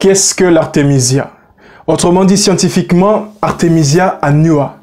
Qu'est-ce que l'artémisia? Autrement dit scientifiquement, Artemisia annua.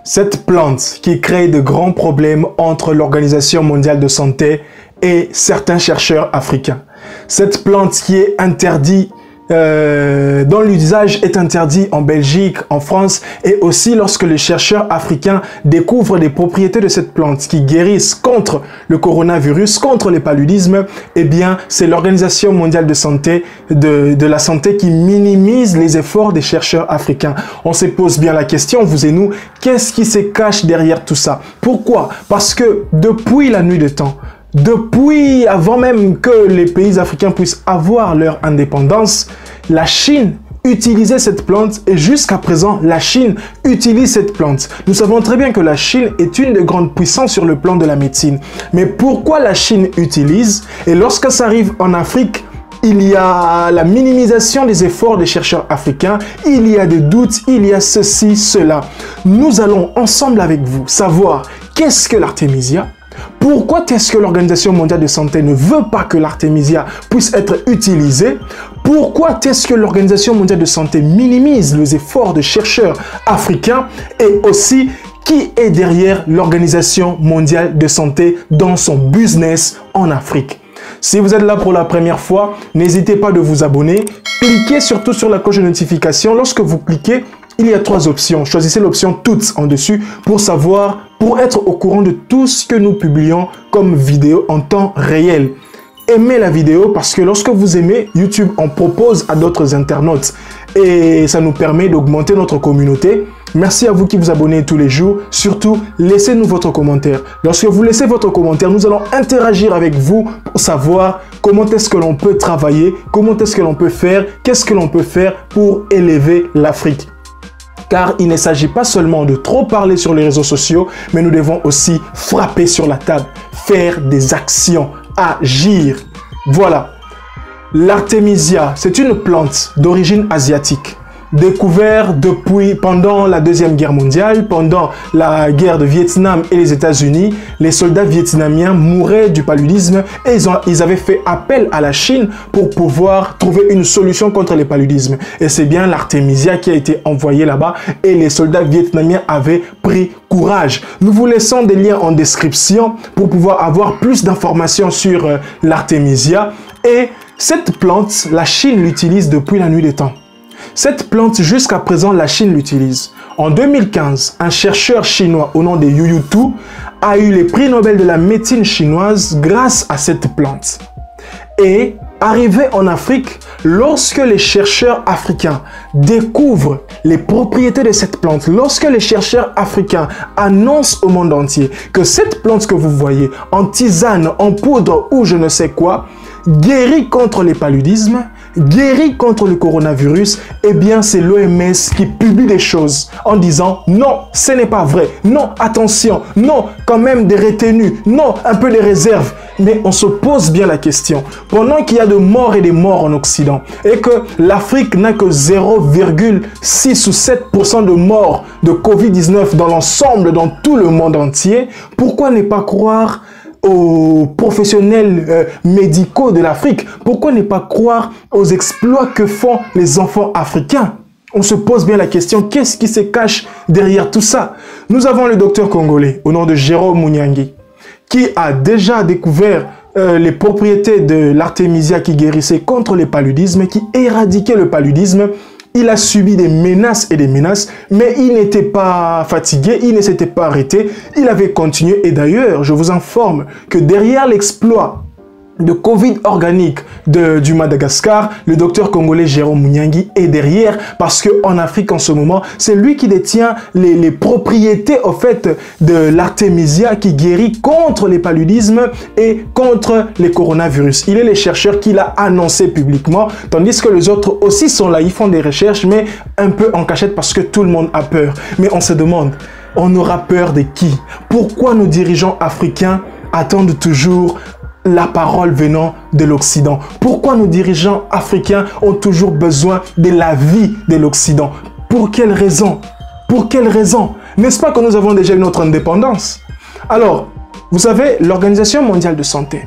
Cette plante qui crée de grands problèmes entre l'Organisation mondiale de santé et certains chercheurs africains. Cette plante qui est interdite, dont l'usage est interdit en Belgique, en France, et aussi lorsque les chercheurs africains découvrent les propriétés de cette plante qui guérissent contre le coronavirus, contre les paludismes, eh bien, c'est l'Organisation mondiale de santé, de la santé qui minimise les efforts des chercheurs africains. On se pose bien la question, vous et nous, qu'est-ce qui se cache derrière tout ça? Pourquoi? Parce que depuis la nuit des temps, depuis avant même que les pays africains puissent avoir leur indépendance, la Chine utilisait cette plante et jusqu'à présent, la Chine utilise cette plante. Nous savons très bien que la Chine est une des grandes puissances sur le plan de la médecine. Mais pourquoi la Chine utilise? Et lorsque ça arrive en Afrique, il y a la minimisation des efforts des chercheurs africains, il y a des doutes, il y a ceci, cela. Nous allons ensemble avec vous savoir qu'est-ce que l'artémisia. Pourquoi est-ce que l'Organisation mondiale de santé ne veut pas que l'artémisia puisse être utilisée? Pourquoi est-ce que l'Organisation mondiale de santé minimise les efforts de chercheurs africains? Et aussi, qui est derrière l'Organisation mondiale de santé dans son business en Afrique? Si vous êtes là pour la première fois, n'hésitez pas de vous abonner. Cliquez surtout sur la cloche de notification. Lorsque vous cliquez, il y a 3 options. Choisissez l'option toutes en dessus pour savoir, pour être au courant de tout ce que nous publions comme vidéo en temps réel. Aimez la vidéo parce que lorsque vous aimez, YouTube en propose à d'autres internautes et ça nous permet d'augmenter notre communauté. Merci à vous qui vous abonnez tous les jours. Surtout, laissez-nous votre commentaire. Lorsque vous laissez votre commentaire, nous allons interagir avec vous pour savoir comment est-ce que l'on peut travailler, comment est-ce que l'on peut faire, qu'est-ce que l'on peut faire pour élever l'Afrique. Car il ne s'agit pas seulement de trop parler sur les réseaux sociaux, mais nous devons aussi frapper sur la table, faire des actions, agir. Voilà. L'artémisia, c'est une plante d'origine asiatique, découverte pendant la Deuxième Guerre mondiale, pendant la guerre de Vietnam et les États-Unis. Les soldats vietnamiens mouraient du paludisme et ils avaient fait appel à la Chine pour pouvoir trouver une solution contre les paludismes. Et c'est bien l'artémisia qui a été envoyée là-bas et les soldats vietnamiens avaient pris courage. Nous vous laissons des liens en description pour pouvoir avoir plus d'informations sur l'artémisia. Et cette plante, la Chine l'utilise depuis la nuit des temps. Cette plante, jusqu'à présent, la Chine l'utilise. En 2015, un chercheur chinois au nom de Yu Tu a eu les prix Nobel de la médecine chinoise grâce à cette plante. Et arrivé en Afrique, lorsque les chercheurs africains découvrent les propriétés de cette plante, lorsque les chercheurs africains annoncent au monde entier que cette plante que vous voyez en tisane, en poudre ou je ne sais quoi, guérit contre les paludismes, guérit contre le coronavirus, eh bien c'est l'OMS qui publie des choses en disant non, ce n'est pas vrai, non, attention, non, quand même des retenues, non, un peu de réserve. Mais on se pose bien la question, pendant qu'il y a de morts et des morts en Occident et que l'Afrique n'a que 0,6 ou 7% de morts de Covid-19 dans l'ensemble, dans tout le monde entier, pourquoi ne pas croire aux professionnels médicaux de l'Afrique? Pourquoi ne pas croire aux exploits que font les enfants africains? On se pose bien la question, qu'est-ce qui se cache derrière tout ça? Nous avons le docteur congolais au nom de Jérôme Munyangi qui a déjà découvert les propriétés de l'artémisia qui guérissait contre les paludismes, qui éradiquait le paludisme. Il a subi des menaces et des menaces, mais il n'était pas fatigué, il ne s'était pas arrêté, il avait continué. Et d'ailleurs, je vous informe que derrière l'exploit de Covid organique du Madagascar, le docteur congolais Jérôme Munyangi est derrière parce qu'en Afrique en ce moment, c'est lui qui détient les propriétés au fait de l'artémisia qui guérit contre les paludismes et contre les coronavirus. Il est le chercheur qui l'a annoncé publiquement, tandis que les autres aussi sont là, ils font des recherches, mais un peu en cachette parce que tout le monde a peur. Mais on se demande, on aura peur de qui? Pourquoi nos dirigeants africains attendent toujours la parole venant de l'Occident? Pourquoi nos dirigeants africains ont toujours besoin de la vie de l'Occident? Pour quelle raison? Pour quelle raison? N'est-ce pas que nous avons déjà eu notre indépendance? Alors, vous savez, l'Organisation mondiale de santé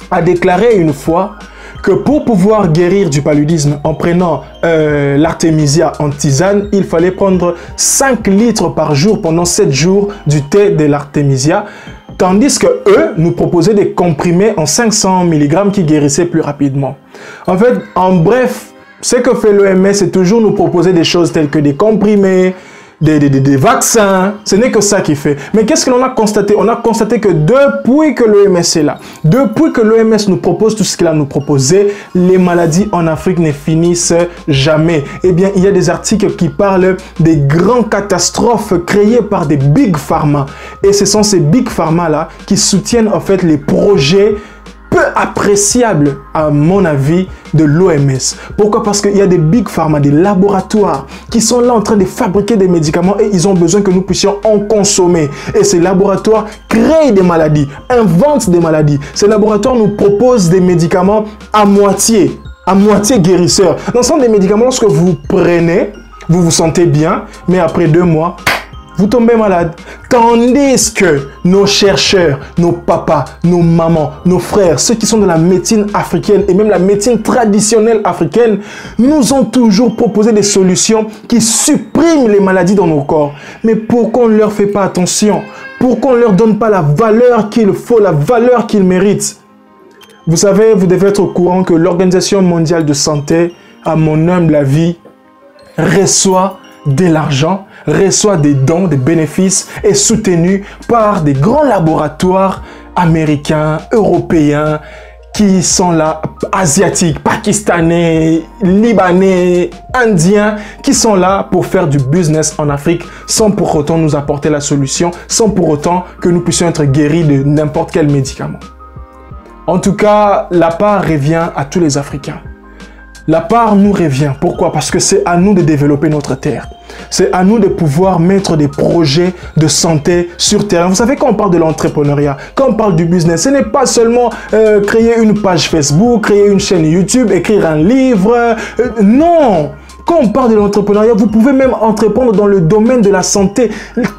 a déclaré une fois que pour pouvoir guérir du paludisme en prenant l'artémisia en tisane, il fallait prendre 5 litres par jour pendant 7 jours du thé de l'artémisia, tandis que eux nous proposaient des comprimés en 500 mg qui guérissaient plus rapidement. En fait, en bref, ce que fait l'OMS, c'est toujours nous proposer des choses telles que des comprimés, des vaccins. Ce n'est que ça qui fait. Mais qu'est-ce que l'on a constaté? On a constaté que depuis que l'OMS est là, depuis que l'OMS nous propose tout ce qu'il a nous proposé, les maladies en Afrique ne finissent jamais. Eh bien, il y a des articles qui parlent des grandes catastrophes créées par des big pharma. Et ce sont ces big pharma là qui soutiennent en fait les projets peu appréciable, à mon avis, de l'OMS. Pourquoi? Parce qu'il y a des big pharma, des laboratoires qui sont là en train de fabriquer des médicaments et ils ont besoin que nous puissions en consommer. Et ces laboratoires créent des maladies, inventent des maladies. Ces laboratoires nous proposent des médicaments à moitié guérisseurs. Donc, ce sont des médicaments, lorsque vous prenez, vous vous sentez bien, mais après 2 mois, vous tombez malade. Tandis que nos chercheurs, nos papas, nos mamans, nos frères, ceux qui sont de la médecine africaine et même la médecine traditionnelle africaine, nous ont toujours proposé des solutions qui suppriment les maladies dans nos corps. Mais pourquoi on ne leur fait pas attention? Pourquoi on ne leur donne pas la valeur qu'il faut, la valeur qu'ils méritent? Vous savez, vous devez être au courant que l'Organisation mondiale de santé, à mon humble avis, reçoit de l'argent, reçoit des dons, des bénéfices, est soutenu par des grands laboratoires américains, européens, qui sont là, asiatiques, pakistanais, libanais, indiens, qui sont là pour faire du business en Afrique sans pour autant nous apporter la solution, sans pour autant que nous puissions être guéris de n'importe quel médicament. En tout cas, la part revient à tous les Africains. La part nous revient. Pourquoi? Parce que c'est à nous de développer notre terre. C'est à nous de pouvoir mettre des projets de santé sur terre. Vous savez, quand on parle de l'entrepreneuriat, quand on parle du business, ce n'est pas seulement créer une page Facebook, créer une chaîne YouTube, écrire un livre. Non! Quand on parle de l'entrepreneuriat, vous pouvez même entreprendre dans le domaine de la santé.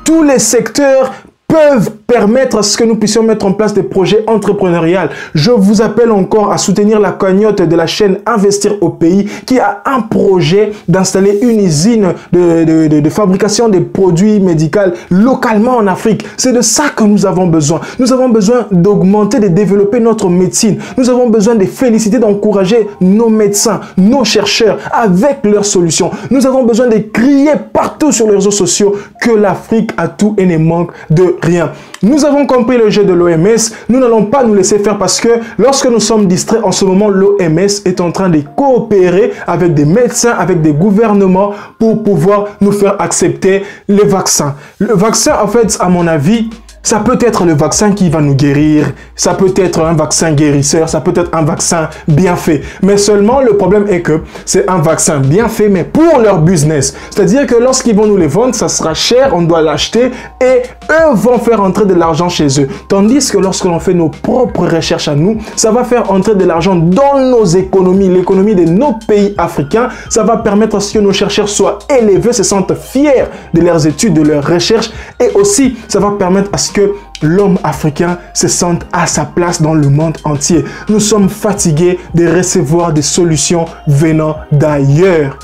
Tous les secteurs peuvent permettre à ce que nous puissions mettre en place des projets entrepreneuriaux. Je vous appelle encore à soutenir la cagnotte de la chaîne Investir au pays qui a un projet d'installer une usine de fabrication des produits médicaux localement en Afrique. C'est de ça que nous avons besoin. Nous avons besoin d'augmenter, de développer notre médecine. Nous avons besoin de féliciter, d'encourager nos médecins, nos chercheurs avec leurs solutions. Nous avons besoin de crier partout sur les réseaux sociaux que l'Afrique a tout et ne manque de rien. Nous avons compris le jeu de l'OMS, nous n'allons pas nous laisser faire parce que lorsque nous sommes distraits en ce moment, l'OMS est en train de coopérer avec des médecins, avec des gouvernements pour pouvoir nous faire accepter les vaccins. Le vaccin, en fait, à mon avis, ça peut être le vaccin qui va nous guérir, ça peut être un vaccin guérisseur, ça peut être un vaccin bien fait. Mais seulement le problème est que c'est un vaccin bien fait, mais pour leur business. C'est-à-dire que lorsqu'ils vont nous les vendre, ça sera cher, on doit l'acheter et eux vont faire entrer de l'argent chez eux. Tandis que lorsque l'on fait nos propres recherches à nous, ça va faire entrer de l'argent dans nos économies, l'économie de nos pays africains. Ça va permettre à ce que nos chercheurs soient élevés, se sentent fiers de leurs études, de leurs recherches et aussi ça va permettre à ce que l'homme africain se sente à sa place dans le monde entier. Nous sommes fatigués de recevoir des solutions venant d'ailleurs.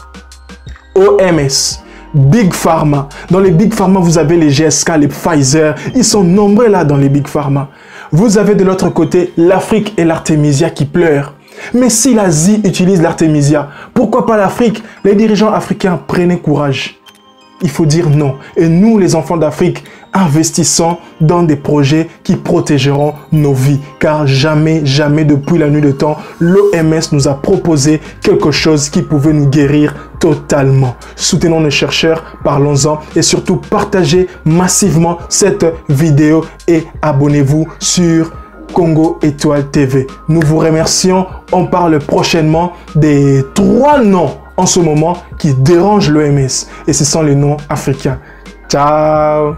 OMS, Big Pharma. Dans les Big Pharma, vous avez les GSK, les Pfizer. Ils sont nombreux là dans les Big Pharma. Vous avez de l'autre côté l'Afrique et l'artémisia qui pleurent. Mais si l'Asie utilise l'artémisia, pourquoi pas l'Afrique? Les dirigeants africains, prenez courage. Il faut dire non. Et nous, les enfants d'Afrique, investissons dans des projets qui protégeront nos vies. Car jamais, jamais depuis la nuit de temps, l'OMS nous a proposé quelque chose qui pouvait nous guérir totalement. Soutenons nos chercheurs, parlons-en et surtout partagez massivement cette vidéo et abonnez-vous sur Congo Étoile TV. Nous vous remercions. On parle prochainement des 3 noms en ce moment qui dérangent l'OMS et ce sont les noms africains. Ciao!